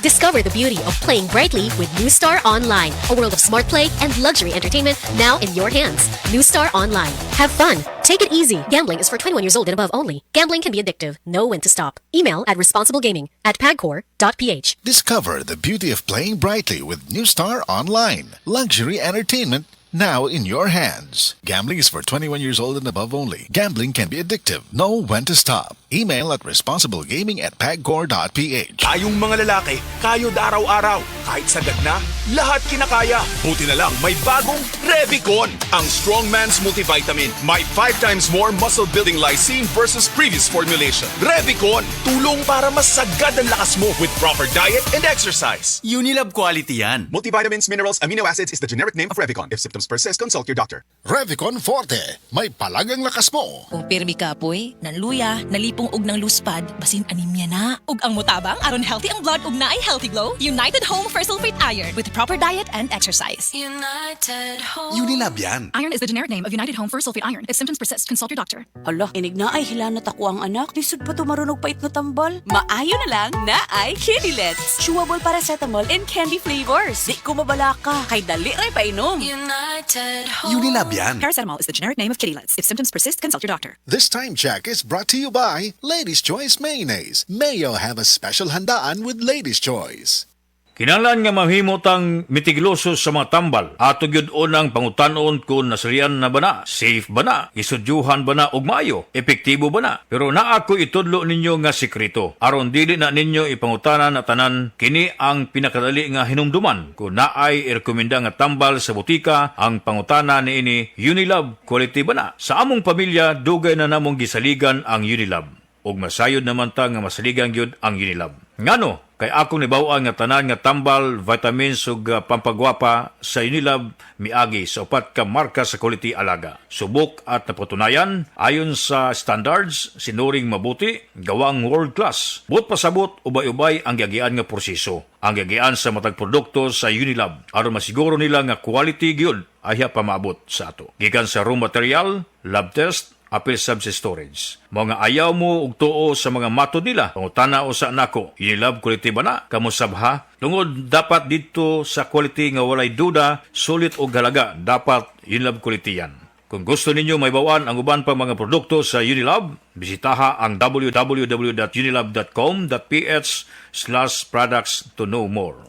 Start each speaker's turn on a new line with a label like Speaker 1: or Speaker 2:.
Speaker 1: Discover the beauty of playing brightly with New Star Online, a world of smart play and luxury entertainment now in your hands. New Star Online. Have fun. Take it easy. Gambling is for 21 years old and above only. Gambling can be addictive. Know when to stop. Email at responsiblegaming@pagcor.ph.
Speaker 2: Discover the beauty of playing brightly with New Star Online. Luxury entertainment now in your hands. Gambling is for 21 years old and above only. Gambling can be addictive. Know when to stop. Email at responsiblegaming@pagcor.ph.
Speaker 3: Tayong mga lalaki, kayod araw-araw. Kahit sagad na, lahat kinakaya. Buti na lang may bagong Revicon. Ang Strongman's Multivitamin. May 5 times more muscle-building lysine versus previous formulation. Revicon. Tulong para masagad ang lakas mo with proper diet and exercise.
Speaker 4: Unilab quality yan.
Speaker 3: Multivitamins, minerals, amino acids is the generic name of Revicon. If symptoms persist, consult your doctor.
Speaker 2: Revicon Forte. May palagang lakas mo.
Speaker 5: Kung pirmi ka poy, nanluya, nalipong og ng luspad, basin anemia na.
Speaker 6: Ug ang mutabang aron healthy ang blood ug naay healthy glow, United Home for Sulfate Iron with proper diet and exercise.
Speaker 7: United Home.
Speaker 4: Unilab yan.
Speaker 6: Iron is the generic name of United Home for Sulfate Iron. If symptoms persist, consult your doctor.
Speaker 7: Hala, inig na ay hilanat ako ang anak. Lisod pa to marunog pait no tambal. Maayo na lang na ay Kidilets. Chewable paracetamol and candy flavors. Di ko mabala ka. Kay dali ray painom. United Home.
Speaker 4: Unilab yan.
Speaker 6: Paracetamol is the generic name of Kidilets. If symptoms persist, consult your doctor.
Speaker 2: This time check is brought to you by Ladies' Choice Mayonnaise. Mayo have a special handaan with Ladies' Choice.
Speaker 8: Kinahanglan nga mahimutang mitigloso sa mga tambal. Ato gyud unang pangutanon kung nasriyan na ba na, safe ba na, isudyuhan ba na og maayo, epektibo ba na. Pero naa ko itudlo ninyo nga sekreto. Aron dili na ninyo ipangutanan na tanan kini ang pinakadali nga hinumduman. Kung naay irekomenda nga tambal sa butika, ang pangutana niini Unilab quality ba na. Sa among pamilya dugay na namong gisaligan ang Unilab. Ug masayod naman ta nga masaligan gyud ang Unilab. Ngano? Kay akong nibaw-an nga tanan nga tambal, vitamins ug pampagwapa sa Unilab miagi sa upat ka marka sa quality alaga. Subok at napatunayan ayon sa standards sinuring mabuti gawang world class. Buot pasabot ubay-ubay ang giagian nga proseso. Ang giagian sa matag produkto sa Unilab aron masiguro nila nga quality gyud ayha pa maabot sa ato. Gikan sa raw material, lab test, apil sab sa storage. Mga ayaw mo og tuo sa mga matod nila. Pangutana o sa nako, Unilab quality ba na? Kamusab ha? Tungod dapat dito sa quality nga walay duda, sulit o halaga. Dapat Unilab quality yan. Kung gusto ninyo may bawaan ang uban pa mga produkto sa Unilab, bisitaha ang www.unilab.com.ph/products to know more.